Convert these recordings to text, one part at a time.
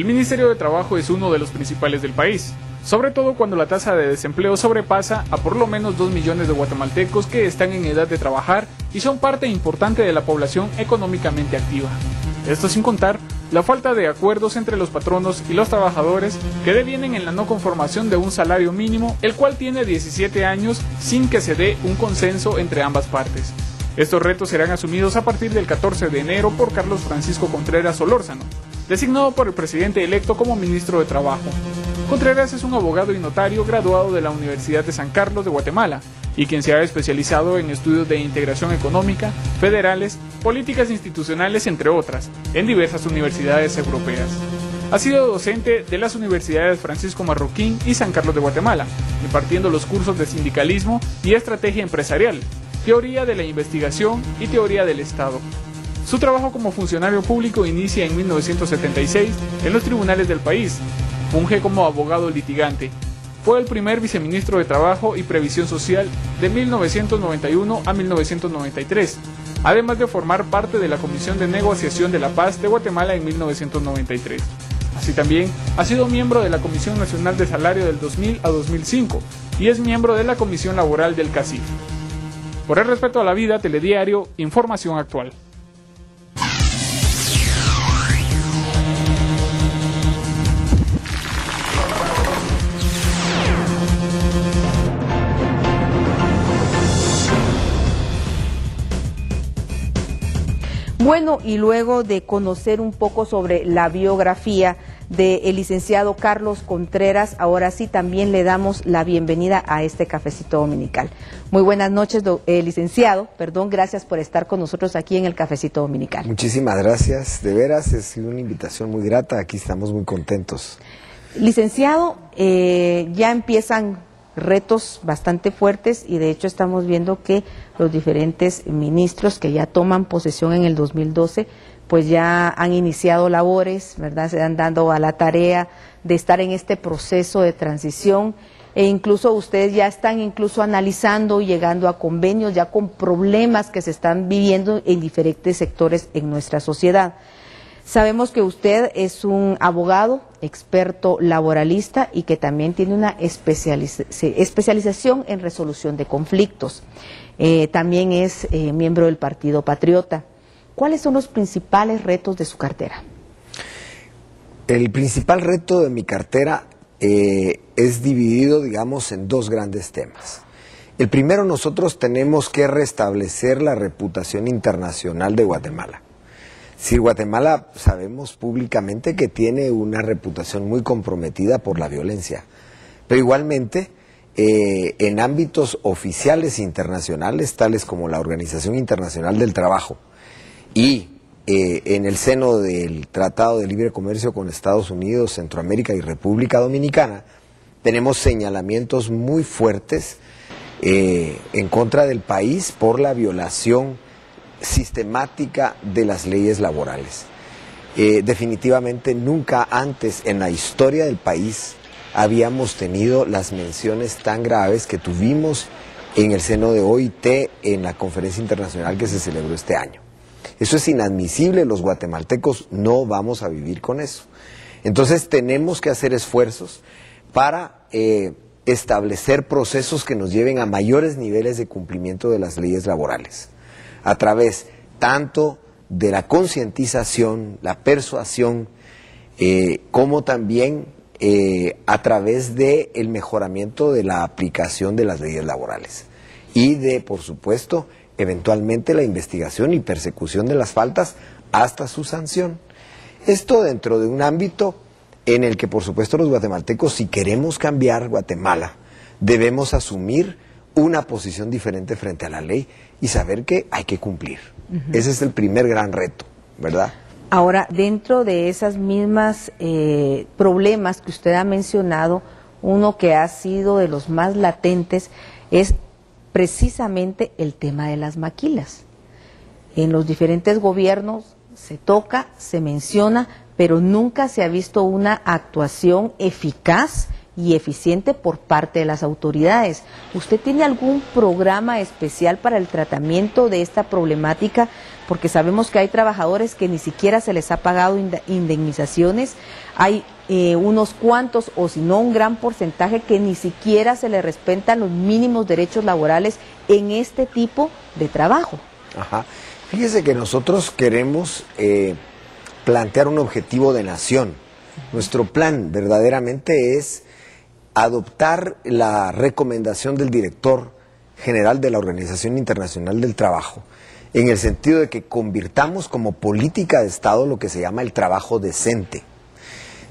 El Ministerio de Trabajo es uno de los principales del país, sobre todo cuando la tasa de desempleo sobrepasa a por lo menos 2 millones de guatemaltecos que están en edad de trabajar y son parte importante de la población económicamente activa. Esto sin contar la falta de acuerdos entre los patronos y los trabajadores que devienen en la no conformación de un salario mínimo, el cual tiene 17 años sin que se dé un consenso entre ambas partes. Estos retos serán asumidos a partir del 14 de enero por Carlos Francisco Contreras Solórzano, designado por el presidente electo como ministro de Trabajo. Contreras es un abogado y notario graduado de la Universidad de San Carlos de Guatemala y quien se ha especializado en estudios de integración económica, federales, políticas institucionales, entre otras, en diversas universidades europeas. Ha sido docente de las universidades Francisco Marroquín y San Carlos de Guatemala, impartiendo los cursos de sindicalismo y estrategia empresarial, teoría de la investigación y teoría del Estado. Su trabajo como funcionario público inicia en 1976 en los tribunales del país. Funge como abogado litigante. Fue el primer viceministro de Trabajo y Previsión Social de 1991 a 1993, además de formar parte de la Comisión de Negociación de la Paz de Guatemala en 1993. Así también ha sido miembro de la Comisión Nacional de Salario del 2000 a 2005 y es miembro de la Comisión Laboral del CACIF. Por el respeto a la vida, Telediario, información actual. Bueno, y luego de conocer un poco sobre la biografía del licenciado Carlos Contreras, ahora sí también le damos la bienvenida a este cafecito dominical. Muy buenas noches, licenciado, gracias por estar con nosotros aquí en el cafecito dominical. Muchísimas gracias, de veras, es una invitación muy grata, aquí estamos muy contentos. Licenciado, ya empiezan retos bastante fuertes y de hecho estamos viendo que los diferentes ministros que ya toman posesión en el 2012 pues ya han iniciado labores, ¿verdad? Se han dado a la tarea de estar en este proceso de transición e incluso ustedes ya están analizando y llegando a convenios ya con problemas que se están viviendo en diferentes sectores en nuestra sociedad. Sabemos que usted es un abogado, experto laboralista y que también tiene una especialización en resolución de conflictos. También es miembro del Partido Patriota. ¿Cuáles son los principales retos de su cartera? El principal reto de mi cartera es dividido, digamos, en dos grandes temas. El primero, nosotros tenemos que restablecer la reputación internacional de Guatemala. Sí, Guatemala sabemos públicamente que tiene una reputación muy comprometida por la violencia, pero igualmente en ámbitos oficiales internacionales, tales como la Organización Internacional del Trabajo y en el seno del Tratado de Libre Comercio con Estados Unidos, Centroamérica y República Dominicana, tenemos señalamientos muy fuertes en contra del país por la violación sistemática de las leyes laborales. Definitivamente nunca antes en la historia del país habíamos tenido las menciones tan graves que tuvimos en el seno de OIT en la conferencia internacional que se celebró este año. Eso es inadmisible, los guatemaltecos no vamos a vivir con eso. Entonces tenemos que hacer esfuerzos para establecer procesos que nos lleven a mayores niveles de cumplimiento de las leyes laborales, a través tanto de la concientización, la persuasión, como también a través del mejoramiento de la aplicación de las leyes laborales y de, por supuesto, eventualmente la investigación y persecución de las faltas hasta su sanción. Esto dentro de un ámbito en el que, por supuesto, los guatemaltecos, si queremos cambiar Guatemala, debemos asumir una posición diferente frente a la ley y saber que hay que cumplir. Ese es el primer gran reto, ¿verdad? Ahora, dentro de esas mismas problemas que usted ha mencionado, uno que ha sido de los más latentes es precisamente el tema de las maquilas. En los diferentes gobiernos se toca, se menciona, pero nunca se ha visto una actuación eficaz y eficiente por parte de las autoridades. ¿Usted tiene algún programa especial para el tratamiento de esta problemática? Porque sabemos que hay trabajadores que ni siquiera se les ha pagado indemnizaciones, hay unos cuantos o si no un gran porcentaje que ni siquiera se les respetan los mínimos derechos laborales en este tipo de trabajo. Ajá. Fíjese que nosotros queremos plantear un objetivo de nación. Nuestro plan verdaderamente es adoptar la recomendación del director general de la Organización Internacional del Trabajo, en el sentido de que convirtamos como política de Estado lo que se llama el trabajo decente.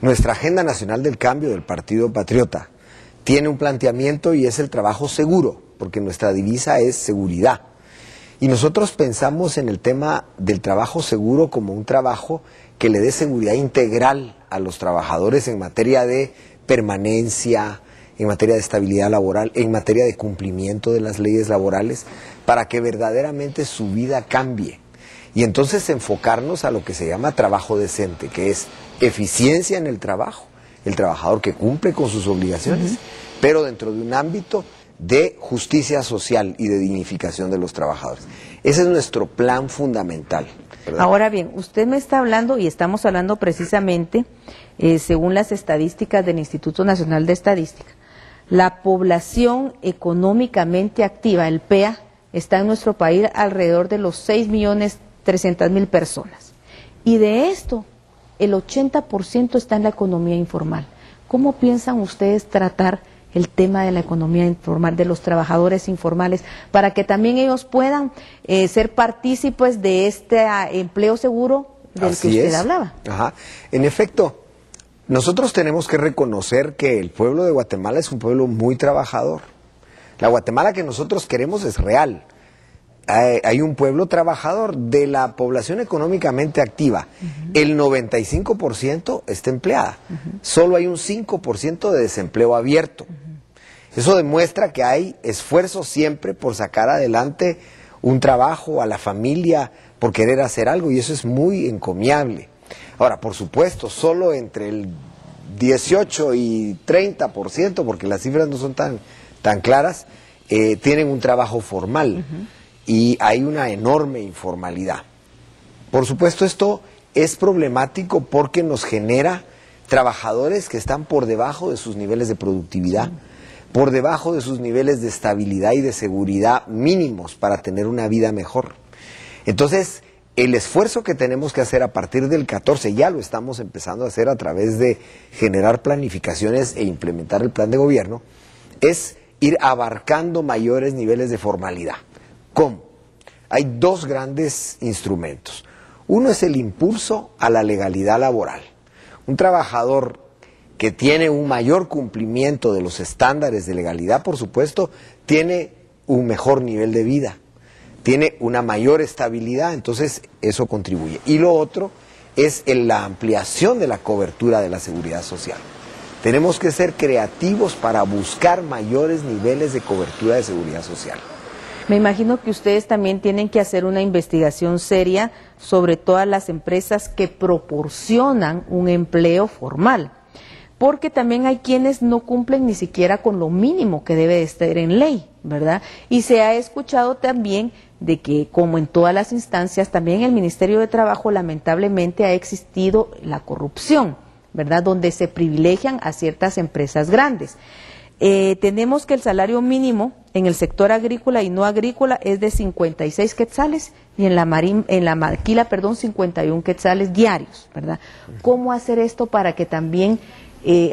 Nuestra Agenda Nacional del Cambio del Partido Patriota tiene un planteamiento y es el trabajo seguro, porque nuestra divisa es seguridad. Y nosotros pensamos en el tema del trabajo seguro como un trabajo que le dé seguridad integral a los trabajadores en materia de permanencia, en materia de estabilidad laboral, en materia de cumplimiento de las leyes laborales, para que verdaderamente su vida cambie. Y entonces enfocarnos a lo que se llama trabajo decente, que es eficiencia en el trabajo, el trabajador que cumple con sus obligaciones, pero dentro de un ámbito de justicia social y de dignificación de los trabajadores. Ese es nuestro plan fundamental, ¿verdad? Ahora bien, usted me está hablando, y estamos hablando precisamente, según las estadísticas del Instituto Nacional de Estadística, la población económicamente activa, el PEA, está en nuestro país alrededor de los 6.300.000 personas. Y de esto, el 80% está en la economía informal. ¿Cómo piensan ustedes tratar el tema de la economía informal, de los trabajadores informales, para que también ellos puedan ser partícipes de este empleo seguro del que usted hablaba? Ajá. En efecto, nosotros tenemos que reconocer que el pueblo de Guatemala es un pueblo muy trabajador. La Guatemala que nosotros queremos es real. Hay un pueblo trabajador. De la población económicamente activa, el 95% está empleada. Solo hay un 5% de desempleo abierto. Eso demuestra que hay esfuerzo siempre por sacar adelante un trabajo, a la familia, por querer hacer algo, y eso es muy encomiable. Ahora, por supuesto, solo entre el 18 y 30%, porque las cifras no son tan claras, tienen un trabajo formal. Y hay una enorme informalidad. Por supuesto, esto es problemático porque nos genera trabajadores que están por debajo de sus niveles de productividad, por debajo de sus niveles de estabilidad y de seguridad mínimos para tener una vida mejor. Entonces, el esfuerzo que tenemos que hacer a partir del 14, ya lo estamos empezando a hacer a través de generar planificaciones e implementar el plan de gobierno, es ir abarcando mayores niveles de formalidad. ¿Cómo? Hay dos grandes instrumentos. Uno es el impulso a la legalidad laboral. Un trabajador que tiene un mayor cumplimiento de los estándares de legalidad, por supuesto, tiene un mejor nivel de vida, tiene una mayor estabilidad, entonces eso contribuye. Y lo otro es la ampliación de la cobertura de la seguridad social. Tenemos que ser creativos para buscar mayores niveles de cobertura de seguridad social. Me imagino que ustedes también tienen que hacer una investigación seria sobre todas las empresas que proporcionan un empleo formal, porque también hay quienes no cumplen ni siquiera con lo mínimo que debe de estar en ley, ¿verdad? Y se ha escuchado también de que, como en todas las instancias, también en el Ministerio de Trabajo lamentablemente ha existido la corrupción, ¿verdad? Donde se privilegian a ciertas empresas grandes. Tenemos que el salario mínimo en el sector agrícola y no agrícola es de 56 quetzales y en la maquila, 51 quetzales diarios, ¿verdad? ¿Cómo hacer esto para que también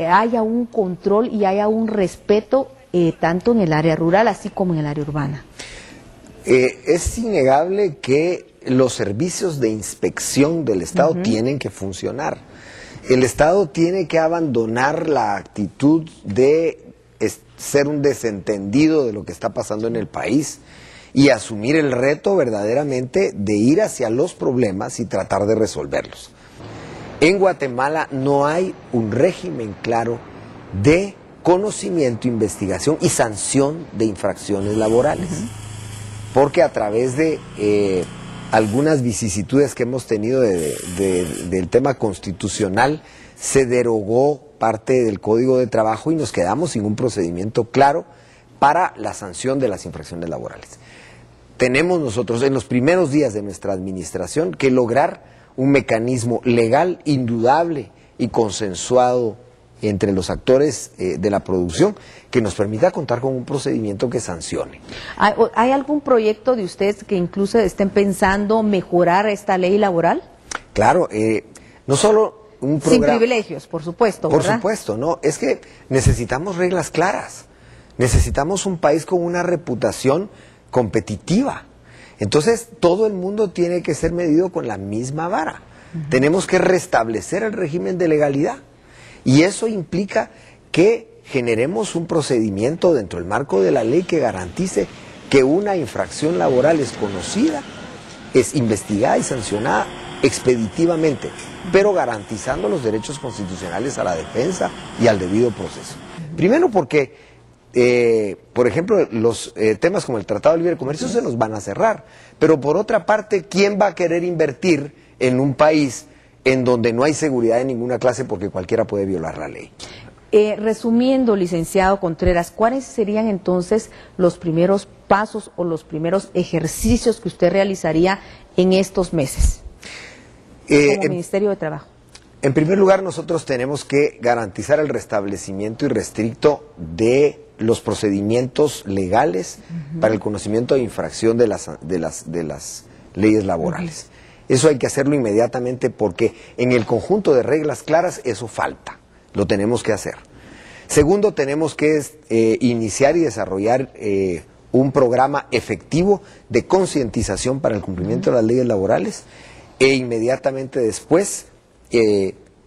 haya un control y haya un respeto tanto en el área rural así como en el área urbana? Es innegable que los servicios de inspección del Estado tienen que funcionar. El Estado tiene que abandonar la actitud de ser un desentendido de lo que está pasando en el país y asumir el reto verdaderamente de ir hacia los problemas y tratar de resolverlos. En Guatemala no hay un régimen claro de conocimiento, investigación y sanción de infracciones laborales, porque a través de algunas vicisitudes que hemos tenido del tema constitucional se derogó parte del Código de Trabajo y nos quedamos sin un procedimiento claro para la sanción de las infracciones laborales. Tenemos nosotros en los primeros días de nuestra administración que lograr un mecanismo legal, indudable y consensuado entre los actores de la producción que nos permita contar con un procedimiento que sancione. ¿Hay algún proyecto de ustedes que incluso estén pensando mejorar esta ley laboral? Claro, no solo un programa... Sin privilegios, por supuesto, ¿verdad? Por supuesto, no, es que necesitamos reglas claras, necesitamos un país con una reputación competitiva. Entonces, todo el mundo tiene que ser medido con la misma vara. Tenemos que restablecer el régimen de legalidad. Y eso implica que generemos un procedimiento dentro del marco de la ley que garantice que una infracción laboral es conocida, es investigada y sancionada expeditivamente, pero garantizando los derechos constitucionales a la defensa y al debido proceso. Primero porque, por ejemplo, los temas como el Tratado de Libre Comercio se nos van a cerrar, pero por otra parte, ¿quién va a querer invertir en un país en donde no hay seguridad de ninguna clase porque cualquiera puede violar la ley? Resumiendo, licenciado Contreras, ¿cuáles serían entonces los primeros pasos o los primeros ejercicios que usted realizaría en estos meses como Ministerio de Trabajo? En primer lugar, nosotros tenemos que garantizar el restablecimiento irrestricto de los procedimientos legales para el conocimiento de infracción de las leyes laborales. Eso hay que hacerlo inmediatamente porque en el conjunto de reglas claras eso falta, lo tenemos que hacer. Segundo, tenemos que iniciar y desarrollar un programa efectivo de concientización para el cumplimiento de las leyes laborales e inmediatamente después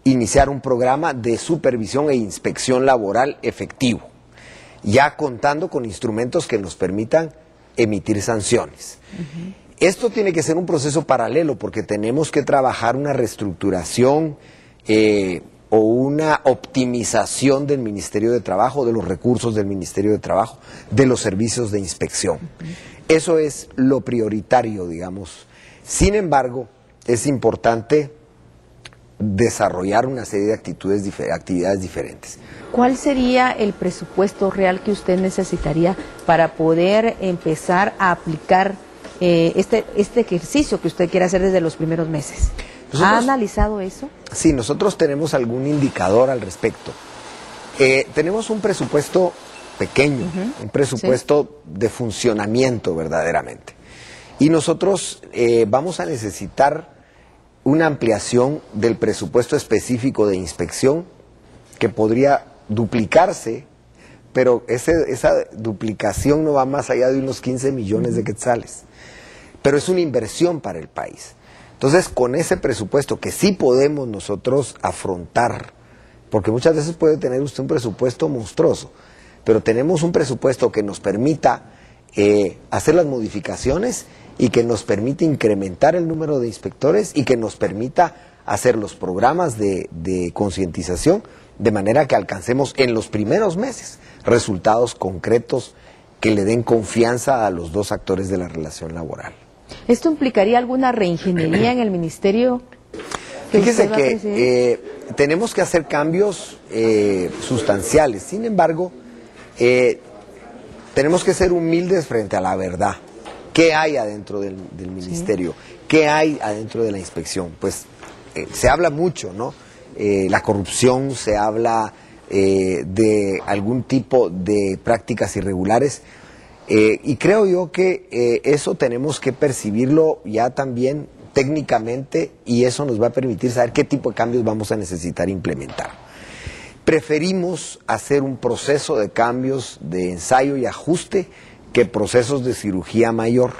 iniciar un programa de supervisión e inspección laboral efectivo, ya contando con instrumentos que nos permitan emitir sanciones. Esto tiene que ser un proceso paralelo porque tenemos que trabajar una reestructuración o una optimización del Ministerio de Trabajo, de los recursos del Ministerio de Trabajo, de los servicios de inspección. Eso es lo prioritario, digamos. Sin embargo, es importante desarrollar una serie de actividades diferentes. ¿Cuál sería el presupuesto real que usted necesitaría para poder empezar a aplicar este ejercicio que usted quiere hacer desde los primeros meses? ¿Ha analizado eso? Sí, nosotros tenemos algún indicador al respecto. Tenemos un presupuesto pequeño, un presupuesto de funcionamiento verdaderamente. Y nosotros vamos a necesitar una ampliación del presupuesto específico de inspección que podría duplicarse, pero esa duplicación no va más allá de unos 15 millones de quetzales. Pero es una inversión para el país. Entonces, con ese presupuesto que sí podemos nosotros afrontar, porque muchas veces puede tener usted un presupuesto monstruoso, pero tenemos un presupuesto que nos permita hacer las modificaciones y que nos permita incrementar el número de inspectores y que nos permita hacer los programas de concientización de manera que alcancemos en los primeros meses resultados concretos que le den confianza a los dos actores de la relación laboral. ¿Esto implicaría alguna reingeniería en el ministerio? Fíjese que tenemos que hacer cambios sustanciales. Sin embargo, tenemos que ser humildes frente a la verdad. ¿Qué hay adentro del ministerio? ¿Qué hay adentro de la inspección? Pues se habla mucho, ¿no? La corrupción, se habla de algún tipo de prácticas irregulares. Y creo yo que eso tenemos que percibirlo ya también técnicamente y eso nos va a permitir saber qué tipo de cambios vamos a necesitar implementar. Preferimos hacer un proceso de cambios de ensayo y ajuste que procesos de cirugía mayor,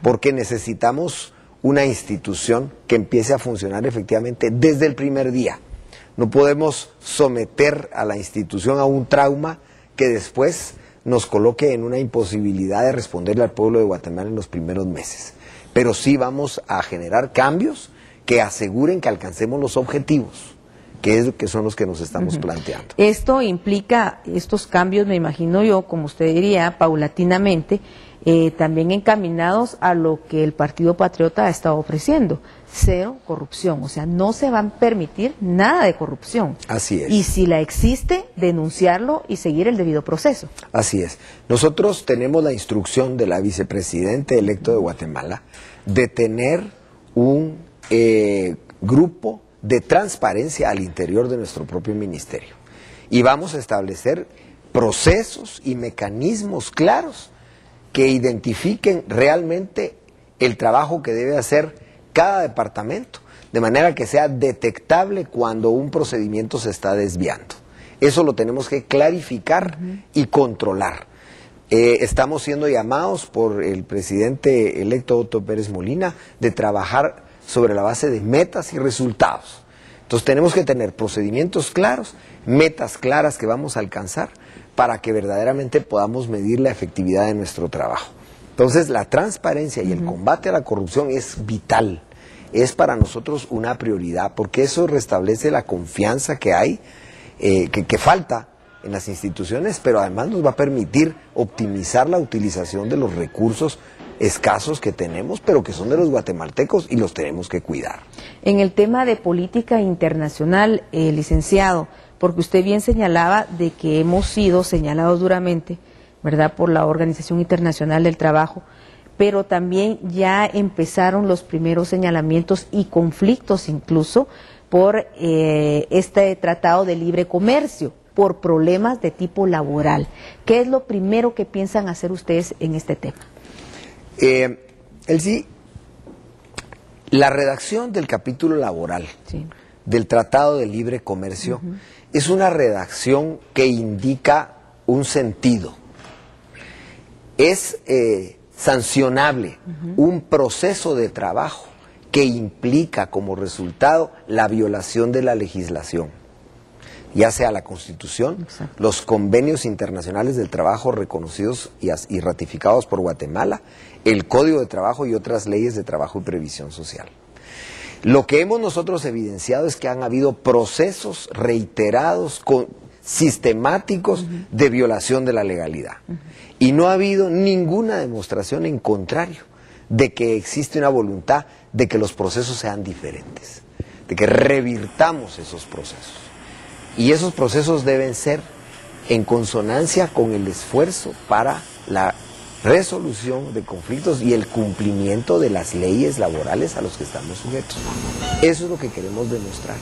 porque necesitamos una institución que empiece a funcionar efectivamente desde el primer día. No podemos someter a la institución a un trauma que después nos coloque en una imposibilidad de responderle al pueblo de Guatemala en los primeros meses. Pero sí vamos a generar cambios que aseguren que alcancemos los objetivos, que son los que nos estamos planteando. Esto implica, estos cambios, me imagino yo, como usted diría, paulatinamente, también encaminados a lo que el Partido Patriota ha estado ofreciendo: cero corrupción, o sea, no se va a permitir nada de corrupción. Así es. Y si la existe, denunciarlo y seguir el debido proceso. Así es. Nosotros tenemos la instrucción de la vicepresidente electo de Guatemala de tener un grupo de transparencia al interior de nuestro propio ministerio. Y vamos a establecer procesos y mecanismos claros que identifiquen realmente el trabajo que debe hacer cada departamento, de manera que sea detectable cuando un procedimiento se está desviando. Eso lo tenemos que clarificar y controlar. Estamos siendo llamados por el presidente electo Otto Pérez Molina de trabajar sobre la base de metas y resultados. Entonces tenemos que tener procedimientos claros, metas claras que vamos a alcanzar para que verdaderamente podamos medir la efectividad de nuestro trabajo. Entonces la transparencia y el combate a la corrupción es vital, es para nosotros una prioridad, porque eso restablece la confianza que hay, que falta en las instituciones, pero además nos va a permitir optimizar la utilización de los recursos escasos que tenemos, pero que son de los guatemaltecos y los tenemos que cuidar. En el tema de política internacional, licenciado, porque usted bien señalaba de que hemos sido señalados duramente, ¿verdad?, por la Organización Internacional del Trabajo, pero también ya empezaron los primeros señalamientos y conflictos incluso por este Tratado de Libre Comercio, por problemas de tipo laboral. ¿Qué es lo primero que piensan hacer ustedes en este tema? La redacción del capítulo laboral del Tratado de Libre Comercio es una redacción que indica un sentido. Es sancionable un proceso de trabajo que implica como resultado la violación de la legislación, ya sea la Constitución, los convenios internacionales del trabajo reconocidos y ratificados por Guatemala, el Código de Trabajo y otras leyes de trabajo y previsión social. Lo que hemos nosotros evidenciado es que han habido procesos reiterados, sistemáticos de violación de la legalidad. Y no ha habido ninguna demostración en contrario de que existe una voluntad de que los procesos sean diferentes, de que revirtamos esos procesos. Y esos procesos deben ser en consonancia con el esfuerzo para la resolución de conflictos y el cumplimiento de las leyes laborales a los que estamos sujetos. Eso es lo que queremos demostrar.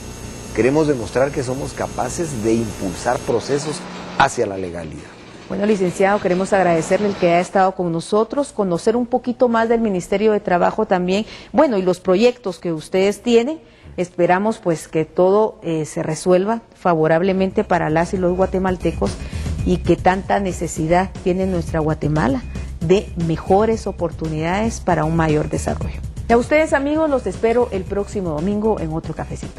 Queremos demostrar que somos capaces de impulsar procesos hacia la legalidad. Bueno, licenciado, queremos agradecerle el que haya estado con nosotros, conocer un poquito más del Ministerio de Trabajo también, bueno, y los proyectos que ustedes tienen. Esperamos pues que todo se resuelva favorablemente para las y los guatemaltecos y que tanta necesidad tiene nuestra Guatemala de mejores oportunidades para un mayor desarrollo. Y a ustedes, amigos, los espero el próximo domingo en otro cafecito.